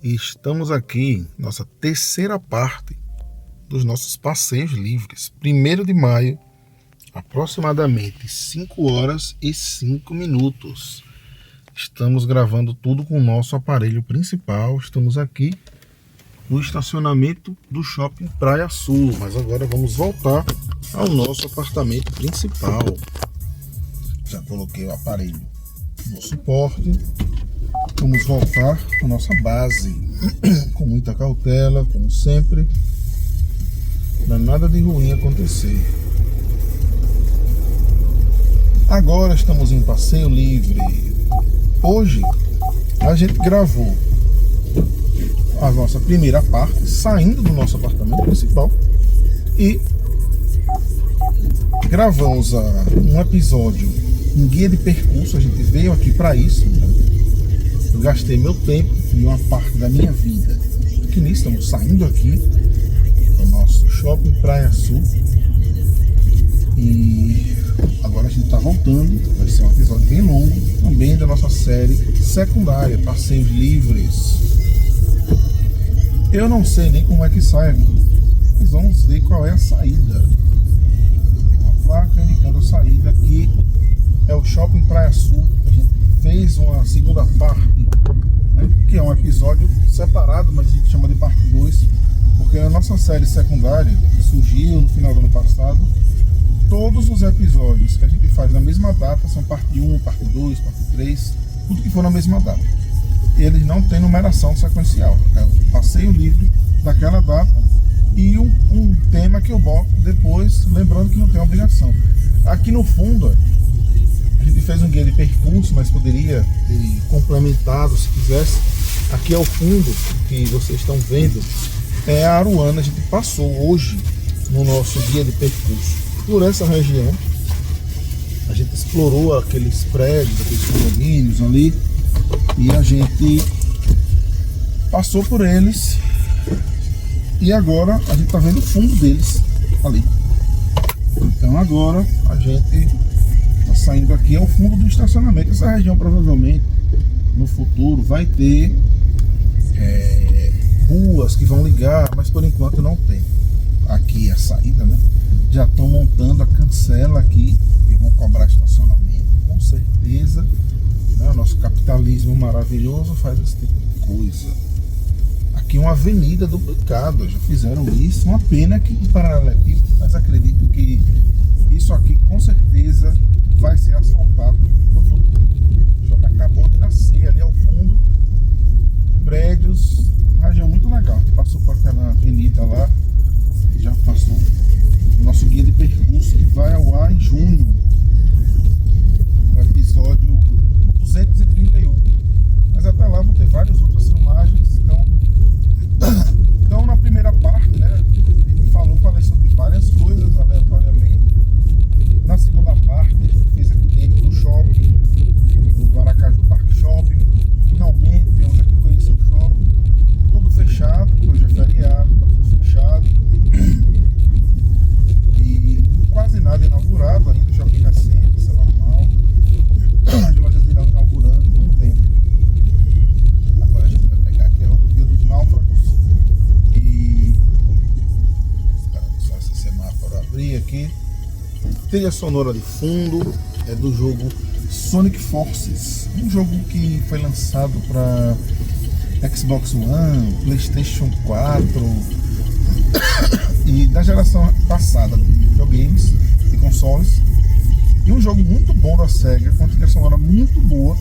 E estamos aqui, nossa terceira parte dos nossos passeios livres. 1º de maio, aproximadamente 5 horas e 5 minutos. Estamos gravando tudo com o nosso aparelho principal. Estamos aqui no estacionamento do Shopping Praia Sul, mas agora vamos voltar ao nosso apartamento principal. Já coloquei o aparelho no suporte. Vamos voltar à nossa base com muita cautela, como sempre. Não é nada de ruim acontecer. Agora estamos em passeio livre. Hoje a gente gravou a nossa primeira parte saindo do nosso apartamento principal e gravamos um episódio, um guia de percurso. A gente veio aqui para isso, né? Eu gastei meu tempo e uma parte da minha vida aqui nisso. Estamos saindo aqui do nosso Shopping Praia Sul e agora a gente está voltando. Vai ser um episódio bem longo também da nossa série secundária, Passeios Livres. Eu não sei nem como é que sai aqui, mas vamos ver qual é a saída. Tem uma placa indicando a saída. Aqui é o Shopping Praia Sul. A gente fez uma segunda parte, né, que é um episódio separado, mas a gente chama de parte 2, porque a nossa série secundária, que surgiu no final do ano passado, todos os episódios que a gente faz na mesma data são parte 1, parte 2, parte 3, tudo que for na mesma data. Eles não têm numeração sequencial. É o passeio livre daquela data e um tema que eu boto depois, lembrando que não tem obrigação. Aqui no fundo, a gente fez um guia de percurso, mas poderia ter complementado se quisesse. Aqui ao fundo, que vocês estão vendo, é a Aruana. A gente passou hoje no nosso guia de percurso por essa região. A gente explorou aqueles prédios, aqueles condomínios ali, e a gente passou por eles e agora a gente está vendo o fundo deles ali. Então agora a gente está saindo aqui ao fundo do estacionamento. Essa região provavelmente no futuro vai ter ruas que vão ligar, mas por enquanto não tem. Aqui a saída, né? Já estão montando a cancela aqui e vão cobrar estacionamento, com certeza. O nosso capitalismo maravilhoso faz esse tipo de coisa. Aqui uma avenida duplicada, já fizeram isso. Uma pena que em paralelepípedo, mas acredito que isso aqui com certeza vai ser asfaltado no futuro. Já acabou de nascer ali ao fundo, prédios, uma região muito legal. A gente passou por aquela avenida lá, já passou o nosso guia de percurso que vai ao ar em junho, no episódio 231. Mas até lá vão ter várias outras filmagens. Então na primeira parte, né, ele falei sobre várias coisas aleatoriamente. Na segunda parte ele fez aqui dentro do shopping, do Aracaju Park Shopping. Finalmente viemos aqui conhecer o shopping. Tudo fechado, hoje é feriado, tá tudo fechado. E quase nada inaugurado ainda, o shopping recente, isso é normal. As lojas irão inaugurando com o tempo. Agora a gente vai pegar aqui a rodovia dos Náufragos e esperando só esse semáforo abrir aqui. Trilha sonora de fundo é do jogo Sonic Forces, um jogo que foi lançado para Xbox One, PlayStation 4 e da geração passada de videogames e consoles. E um jogo muito bom da SEGA, com uma trilha sonora muito boa,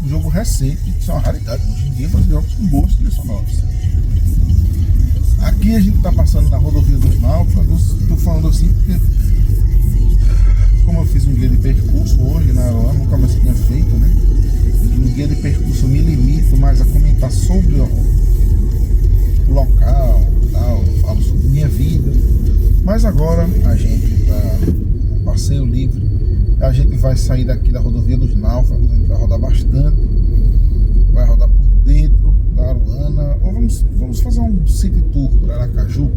um jogo recente, que é uma raridade hoje em dia fazer jogos com boas trilhas sonoras. Aqui a gente está passando na rodovia dos Náufragos. Estou falando assim porque, como eu fiz um guia de percurso hoje na Aruana, nunca mais tinha feito, né? E no guia de percurso eu me limito mais a comentar sobre o local, tal, falo sobre minha vida. Mas agora a gente está no passeio livre. A gente vai sair daqui da rodovia dos Náufragos, a gente vai rodar bastante, vai rodar por dentro da Aruana, ou vamos fazer um city tour por Aracaju,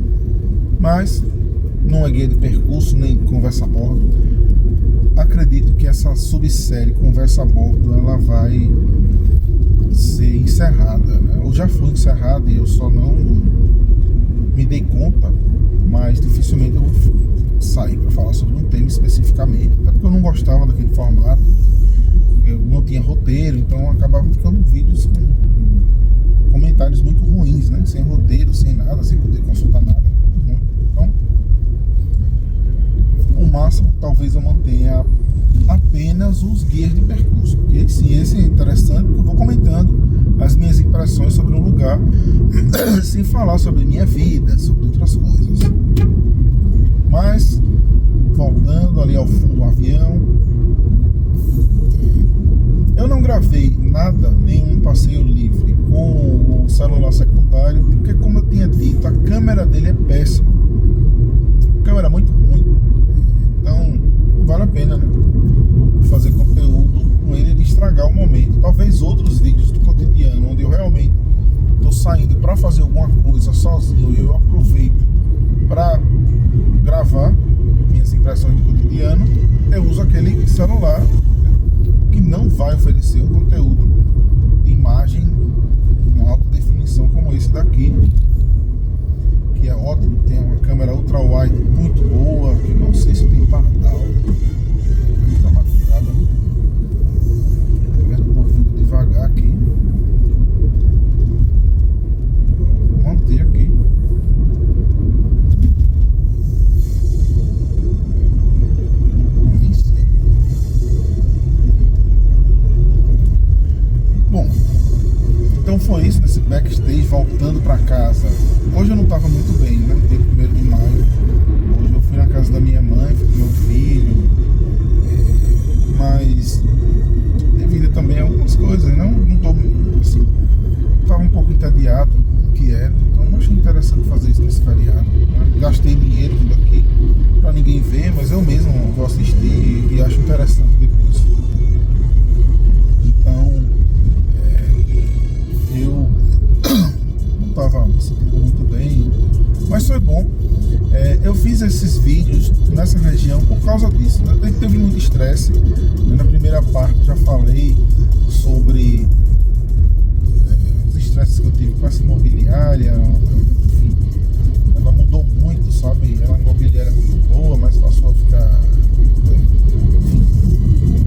mas não é guia de percurso, nem conversa a bordo. acredito que essa subsérie Conversa a Bordo ela vai ser encerrada, né? Ou já foi encerrada e eu só não me dei conta, mas dificilmente eu vou sair para falar sobre um tema especificamente, até porque eu não gostava daquele formato, eu não tinha roteiro, então acabava ficando vídeos com comentários muito ruins, né? Sem roteiro, sem nada, sem poder consultar nada, muito ruim. Então, o máximo talvez eu mantenha apenas os guias de percurso, porque sim, esse é interessante, porque eu vou comentando as minhas impressões sobre o lugar sem falar sobre minha vida, sobre outras coisas. Mas voltando ali ao fundo do avião, eu não gravei nada, nenhum passeio livre com o celular secundário, porque como eu tinha dito, a câmera dele é péssima, a câmera é muito ruim, então não vale a pena, né, fazer conteúdo com ele e estragar o momento. Talvez outros vídeos do cotidiano, onde eu realmente estou saindo para fazer alguma coisa sozinho e eu aproveito para gravar minhas impressões do cotidiano, eu uso aquele celular que não vai oferecer um conteúdo de imagem em alta definição como esse daqui, que é ótimo, tem uma câmera ultra wide muito boa, que não sei se tem pardal, tá machucada, né? Tô vindo devagar aqui, vou manter aqui. Bom, então foi isso nesse backstage, voltando para casa. Hoje eu não estava muito bem, né? Dia 1º de maio. Hoje eu fui na casa da minha mãe, fui com meu filho, mas devido também a algumas coisas, não tô assim, estava um pouco entediado, inquieto, então eu achei interessante fazer isso nesse feriado, né? Gastei dinheiro vindo aqui para ninguém ver, mas eu mesmo vou assistir e acho interessante depois. Então eu não estava me sentindo muito bem, mas foi bom. Eu fiz esses vídeos nessa região por causa disso, né? Teve muito estresse. Na primeira parte já falei sobre os estresses que eu tive com essa imobiliária, enfim, ela mudou muito, sabe? Ela é uma imobiliária muito boa, mas passou a ficar, enfim,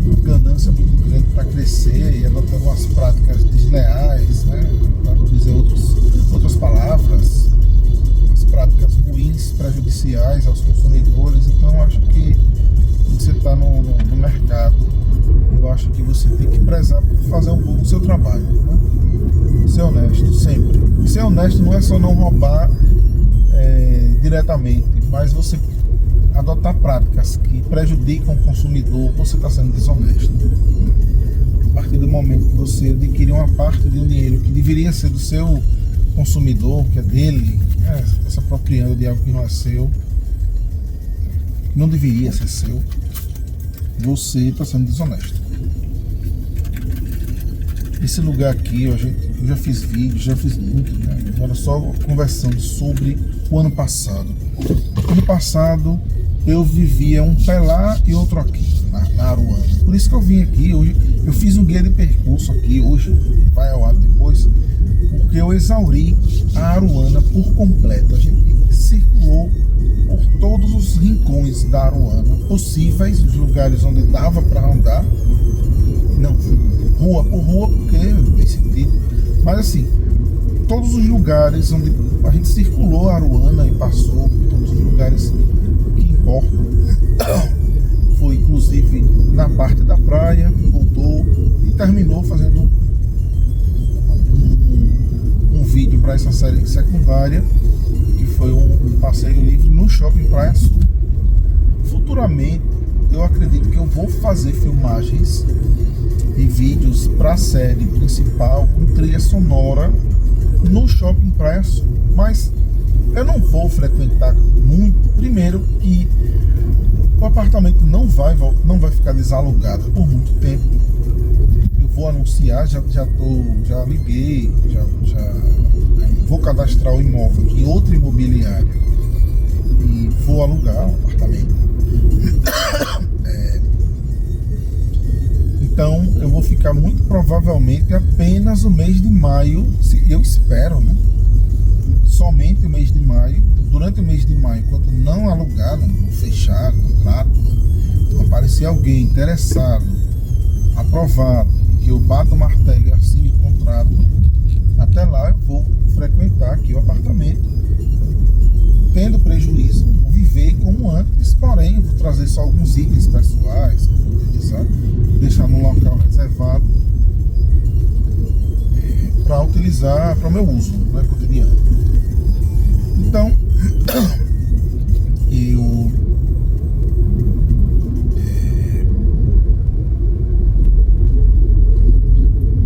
uma ganância muito grande para crescer e adotando umas práticas desleais, né? Para não dizer outras palavras, as práticas ruins, prejudiciais aos consumidores. Então eu acho que quando você está no mercado, eu acho que você tem que prezar por fazer um pouco o seu trabalho, né? Ser honesto sempre. E ser honesto não é só não roubar diretamente, mas você adotar práticas que prejudicam o consumidor, você está sendo desonesto. A partir do momento que você adquire uma parte de um dinheiro que deveria ser do seu consumidor, que é dele, se apropriando de algo que não é seu, não deveria ser seu, você está sendo desonesto. Esse lugar aqui, eu já fiz vídeo, já fiz muito, né? Agora só conversando sobre o ano passado. Ano passado eu vivia um pé lá e outro aqui, na Aruana. Por isso que eu vim aqui hoje. Eu fiz um guia de percurso aqui hoje, vai ao ar depois, porque eu exauri a Aruana por completo. A gente circulou por todos os rincões da Aruana possíveis, os lugares onde dava para andar, não rua por rua, porque tem sentido, mas assim, todos os lugares onde a gente circulou a Aruana e passou por todos os lugares que importam. Foi inclusive na parte da praia, voltou e terminou fazendo um vídeo para essa série secundária, que foi um passeio livre no Shopping Praia Sul. Futuramente eu acredito que eu vou fazer filmagens e vídeos para a série principal com trilha sonora no Shopping Praia Sul, mas eu não vou frequentar muito. Primeiro que o apartamento não vai ficar desalugado por muito tempo. Eu vou anunciar, já liguei, já vou cadastrar o imóvel em outra imobiliária e vou alugar o apartamento. Então eu vou ficar muito provavelmente apenas o mês de maio, eu espero, né? Somente o mês de maio. Durante o mês de maio, enquanto não alugar, não fechar contrato, não aparecer alguém interessado, aprovado, que eu bato o martelo e assine o contrato, até lá eu vou frequentar aqui o apartamento, tendo prejuízo, vou viver como antes, porém eu vou trazer só alguns itens pessoais, utilizar, deixar num local reservado para utilizar para o meu uso, né, cotidiano. Então eu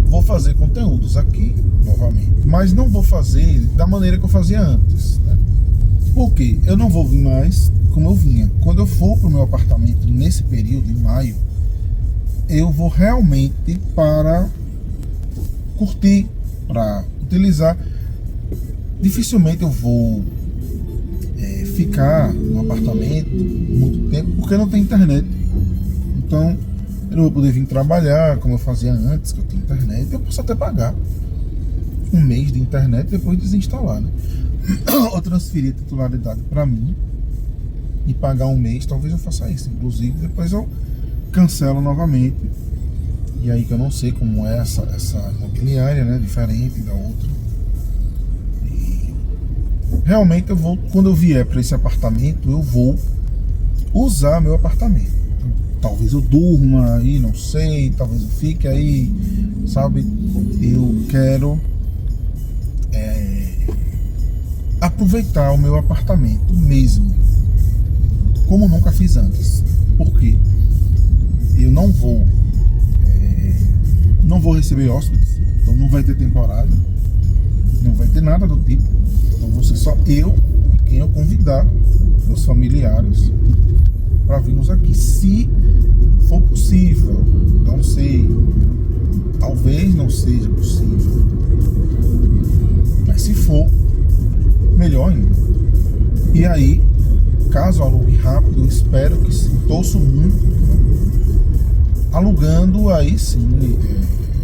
vou fazer conteúdos aqui novamente, mas não vou fazer da maneira que eu fazia antes, né? Porque eu não vou vir mais como eu vinha. Quando eu for para o meu apartamento nesse período, em maio, eu vou realmente para curtir, para utilizar. Dificilmente eu vou ficar no apartamento muito tempo, porque não tem internet. Então eu não vou poder vir trabalhar como eu fazia antes, que eu tinha internet. Eu posso até pagar um mês de internet, depois desinstalar, né? Ou transferir a titularidade para mim e pagar um mês. Talvez eu faça isso, inclusive depois eu cancelo novamente. E aí que eu não sei como é essa imobiliária, né? Diferente da outra. E realmente eu vou, quando eu vier para esse apartamento, eu vou usar meu apartamento. Talvez eu durma aí, não sei, talvez eu fique aí, sabe? Eu quero aproveitar o meu apartamento mesmo, como nunca fiz antes. Por quê? Eu não vou receber hóspedes, então não vai ter temporada, não vai ter nada do tipo. Então vou ser só eu e quem eu convidar, meus familiares, para virmos aqui, se for possível. Não sei, talvez não seja possível, mas se for, melhor ainda. E aí, caso alugue rápido, eu espero que se torço muito, alugando aí sim,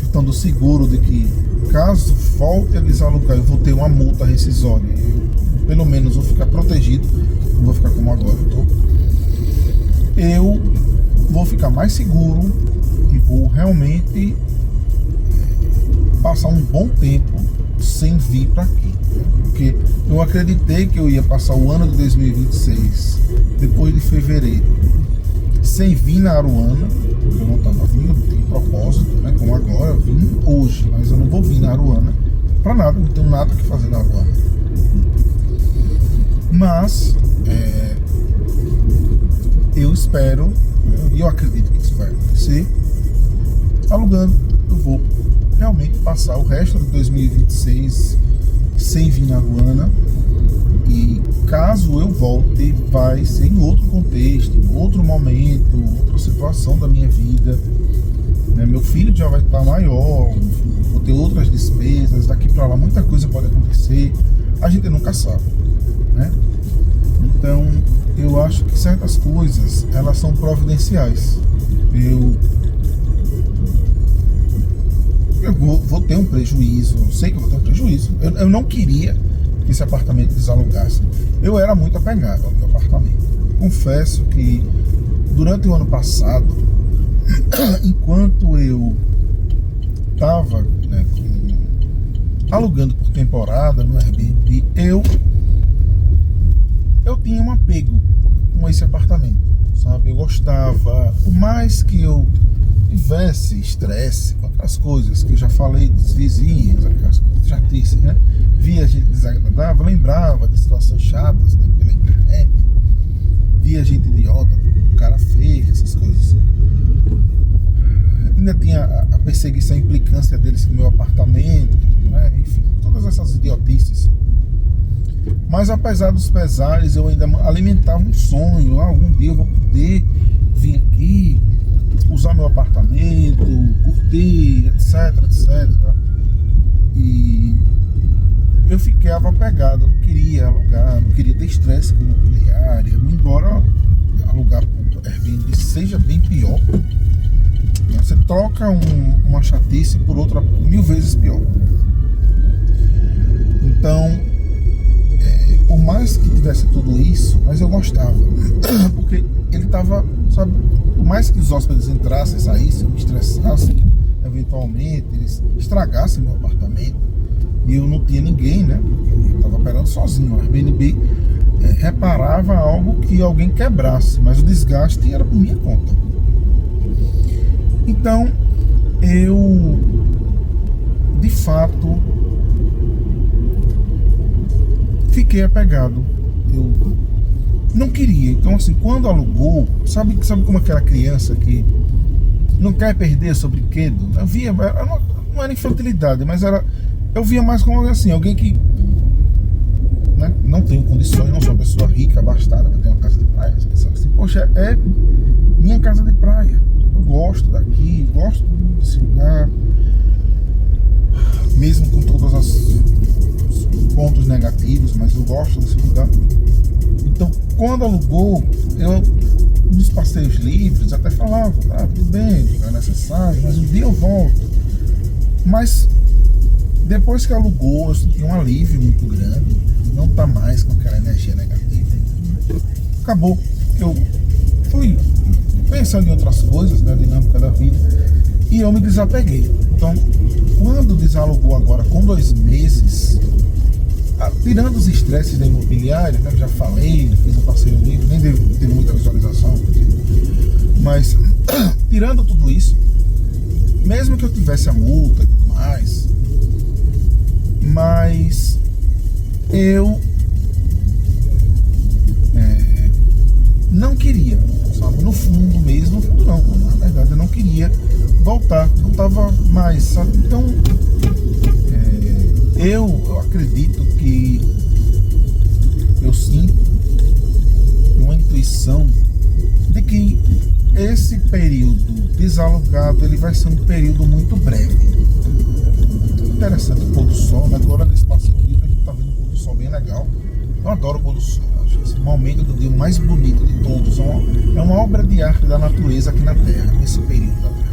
estando seguro de que caso volte a desalugar, eu vou ter uma multa rescisória. Eu, pelo menos, vou ficar protegido, não vou ficar como agora eu vou ficar mais seguro e vou realmente passar um bom tempo sem vir para aqui, porque eu acreditei que eu ia passar o ano de 2026 depois de fevereiro sem vir na Aruana. Eu não estava vindo de propósito, né, como agora, eu vim hoje, mas eu não vou vir na Aruana para nada, não tenho nada que fazer na Aruana. Mas eu espero, e eu acredito que isso vai acontecer, alugando, eu vou realmente passar o resto de 2026 sem vir na Aruana. E caso eu volte, vai ser em outro contexto, em outro momento, outra situação da minha vida, né? Meu filho já vai estar maior, vou ter outras despesas, daqui para lá muita coisa pode acontecer, a gente nunca sabe, né? Então eu acho que certas coisas, elas são providenciais. Eu vou ter um prejuízo, eu sei que eu vou ter um prejuízo. Eu não queria que esse apartamento desalugasse. Eu era muito apegado ao meu apartamento. Confesso que durante o ano passado, enquanto eu estava, né, alugando por temporada no Airbnb, eu tinha um apego com esse apartamento, sabe? Eu gostava, por mais que eu tivesse estresse com outras coisas que eu já falei dos vizinhos, aquelas chatices, né? Via gente desagradável, lembrava de situações chatas, né, pela internet, via gente idiota, cara feio, essas coisas. Ainda tinha a perseguição, a implicância deles com o meu apartamento, né? Enfim, todas essas idiotices. Mas apesar dos pesares, eu ainda alimentava um sonho. Algum dia eu vou poder vir aqui, usar meu apartamento, curtir, etc, etc. E eu ficava apegado, eu não queria alugar, não queria ter estresse com imobiliária, embora alugar por Airbnb seja bem pior, Você troca uma chatice por outra 1000 vezes pior. Então, por mais que tivesse tudo isso, mas eu gostava. Porque ele tava, sabe, por mais que os hóspedes entrassem, saíssem, me estressassem, eventualmente eles estragassem meu apartamento, e eu não tinha ninguém, né? Eu tava operando sozinho. O Airbnb reparava algo que alguém quebrasse, mas o desgaste era por minha conta. Então, eu, de fato, fiquei apegado. Eu não queria. Então, assim, quando alugou, sabe como aquela criança que não quer perder seu brinquedo? Eu via, não era infantilidade, mas eu via mais como assim, alguém que, né, não tenho condições, não sou uma pessoa rica, abastada, para ter uma casa de praia. Assim, poxa, é minha casa de praia. Eu gosto daqui, gosto desse lugar, mesmo com todos os pontos negativos, mas eu gosto desse lugar. Então, quando alugou, eu nos passeios livres até falava, tudo bem, não é necessário, mas um dia eu volto. Mas depois que alugou, eu senti um alívio muito grande, não tá mais com aquela energia negativa. Acabou. Eu fui pensando em outras coisas, né, a dinâmica da vida, e eu me desapeguei. Então, quando desalugou agora com 2 meses, tirando os estresses da imobiliária, né, já falei, fiz um passeio livre, nem devo ter muita visualização, mas tirando tudo isso, mesmo que eu tivesse a multa e tudo mais, mas eu não queria, sabe, no fundo mesmo, no fundo não, na verdade eu não queria voltar, não estava mais, sabe, então eu acredito que eu sinto uma intuição de que esse período desalugado ele vai ser um período muito breve. Interessante o pôr do sol, né? Agora nesse passeio livre a gente está vendo um pôr do sol bem legal. Eu adoro o pôr do sol, acho esse momento do dia mais bonito de todos. É uma obra de arte da natureza aqui na Terra, nesse período da Terra.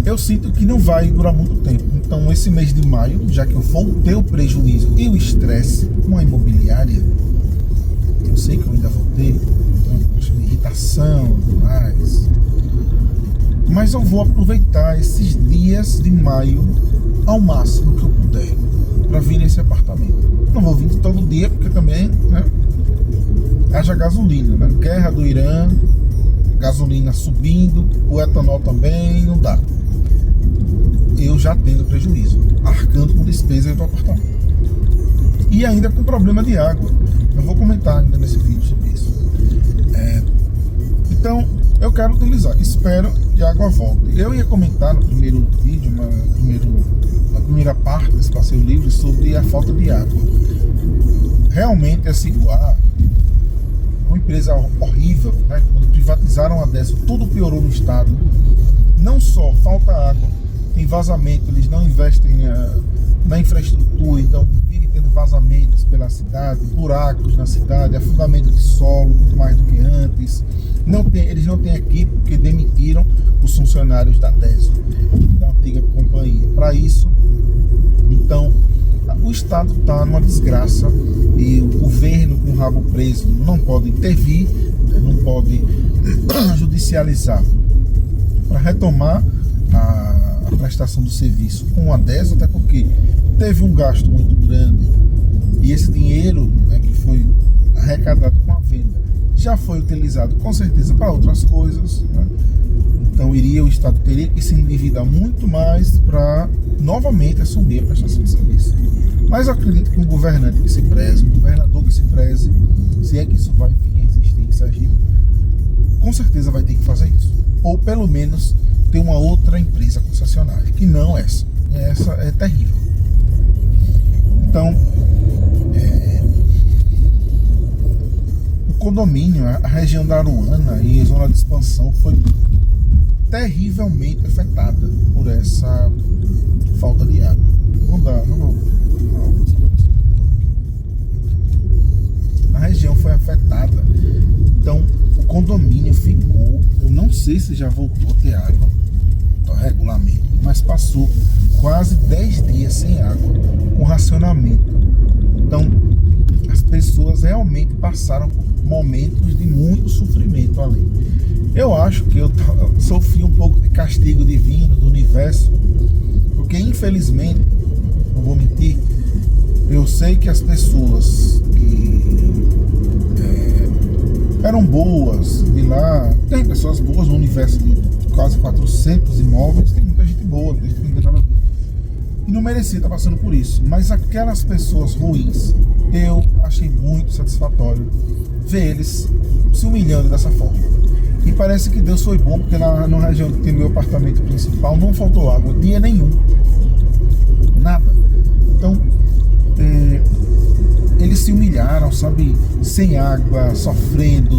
Eu sinto que não vai durar muito tempo. Então esse mês de maio, já que eu vou ter o prejuízo e o estresse com a imobiliária, eu sei que eu ainda vou ter, então, irritação e tudo mais, mas eu vou aproveitar esses dias de maio ao máximo que eu puder para vir nesse apartamento. Não vou vir todo dia porque também, né, haja gasolina, né? Guerra do Irã, gasolina subindo, o etanol também, não dá. Eu já tendo prejuízo, arcando com despesa do apartamento. E ainda com problema de água. Eu vou comentar ainda nesse vídeo sobre isso. Então, eu quero utilizar. Espero que a água volte. Eu ia comentar no primeiro vídeo, na primeira parte desse passeio livre, sobre a falta de água. Realmente, assim, uma empresa horrível, né? Quando privatizaram a DESO, tudo piorou no estado. Não só falta água, tem vazamento, eles não investem na infraestrutura, então vive tendo vazamentos pela cidade, buracos na cidade, afundamento de solo, muito mais do que antes. Eles não têm equipe porque demitiram os funcionários da DESO, da antiga companhia, para isso. Então, o estado está numa desgraça e o governo com o rabo preso não pode intervir, não pode judicializar para retomar a prestação do serviço com a DESO, até porque teve um gasto muito grande e esse dinheiro, né, que foi arrecadado com a venda já foi utilizado com certeza para outras coisas, né? Então o Estado teria que se endividar muito mais para novamente assumir a prestação de serviço. Mas eu acredito que um governante que se preze, um governador que se preze, se é que isso vai vir a existir em Sergipe, com certeza vai ter que fazer isso. Ou pelo menos ter uma outra empresa concessionária, que não essa. Essa é terrível. Então, o condomínio, a região da Aruana e a zona de expansão foi terrivelmente afetada por essa falta de água. Não vou. a região foi afetada. Então o condomínio ficou, eu não sei se já voltou a ter água regularmente, mas passou quase 10 dias sem água, com racionamento. Então as pessoas realmente passaram por momentos de muito sofrimento ali. Eu acho que eu sofri um pouco de castigo divino do universo, porque infelizmente, não vou mentir, eu sei que as pessoas que eram boas de lá, tem pessoas boas no universo de quase 400 imóveis, tem muita gente boa, não tem nada a ver. E não merecia estar passando por isso, mas aquelas pessoas ruins, eu achei muito satisfatório ver eles se humilhando dessa forma. E parece que Deus foi bom, porque na região que tem meu apartamento principal não faltou água, dia nenhum, nada. Então eles se humilharam, sabe, sem água, sofrendo,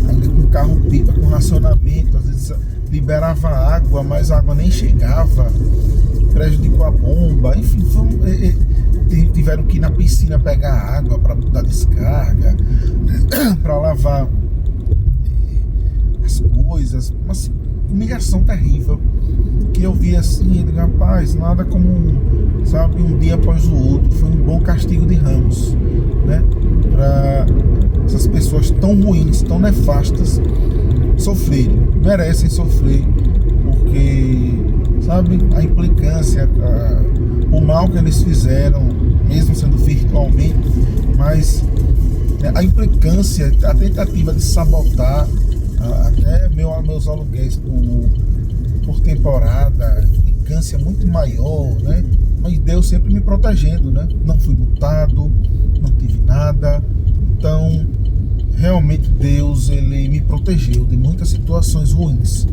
ainda com carro-pipa, com racionamento, às vezes liberava água, mas a água nem chegava, prejudicou a bomba, enfim, tiveram que ir na piscina pegar água para dar descarga, para lavar as coisas, uma humilhação terrível, que eu vi assim, eu digo, rapaz, nada como, sabe, um dia após o outro, foi um bom castigo de ramos, né, para essas pessoas tão ruins, tão nefastas sofrerem, merecem sofrer, porque, sabe, a implicância, o mal que eles fizeram, mesmo sendo virtualmente, mas a implicância, a tentativa de sabotar até meus aluguéis por temporada, implicância muito maior, né? Mas Deus sempre me protegendo, né? Não fui multado, não tive nada. Então, realmente Deus, ele me protegeu de muitas situações ruins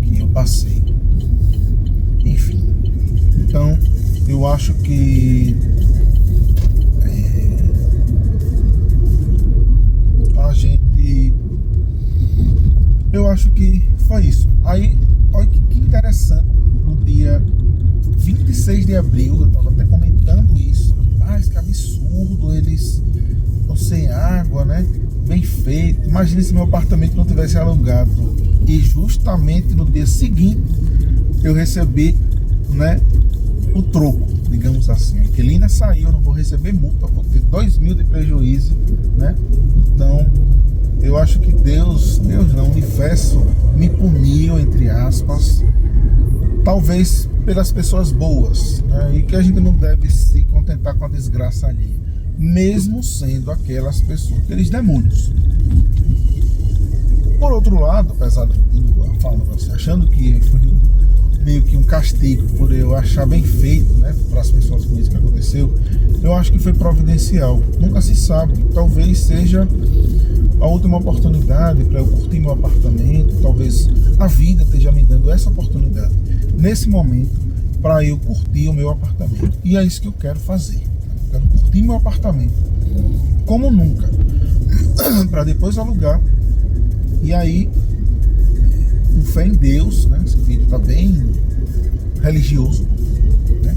que eu passei. Enfim, então eu acho que eu acho que foi isso. Aí, olha que interessante, no dia 26 de abril, eu estava até comentando isso, mas que absurdo, eles estão sem água, né? Bem feito. Imagina se meu apartamento não tivesse alugado. E justamente no dia seguinte eu recebi, né, o troco, digamos assim. A inquilina saiu, eu não vou receber multa, vou ter 2.000 de prejuízo, né? Então eu acho que Deus não, o universo me puniu, entre aspas, talvez pelas pessoas boas, né? E que a gente não deve se contentar com a desgraça alheia, mesmo sendo aquelas pessoas, aqueles demônios. Por outro lado, apesar de eu falando você, achando que foi meio que um castigo por eu achar bem feito, né, para as pessoas com isso que aconteceu, eu acho que foi providencial. Nunca se sabe, talvez seja a última oportunidade para eu curtir meu apartamento, talvez a vida esteja me dando essa oportunidade nesse momento para eu curtir o meu apartamento. E é isso que eu quero fazer. Eu quero curtir meu apartamento como nunca, para depois alugar. E aí, com fé em Deus, né? Esse vídeo está bem religioso, né?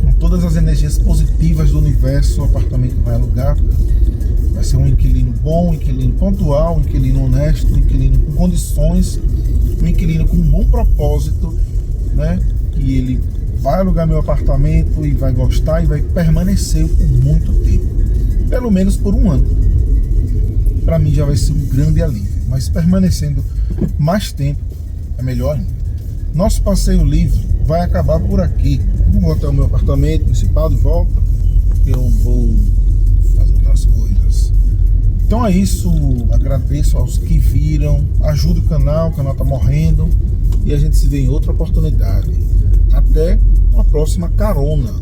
Com todas as energias positivas do universo, o apartamento vai alugar. Vai ser um inquilino bom, um inquilino pontual, um inquilino honesto, um inquilino com condições, um inquilino com um bom propósito, né? Que ele vai alugar meu apartamento e vai gostar e vai permanecer por muito tempo, pelo menos por um ano. Para mim já vai ser um grande alívio, mas permanecendo mais tempo é melhor ainda. Nosso passeio livre vai acabar por aqui. Vou até o meu apartamento principal de volta, eu vou fazer outras coisas. Então é isso, agradeço aos que viram, ajude o canal tá morrendo, e a gente se vê em outra oportunidade. Até uma próxima carona.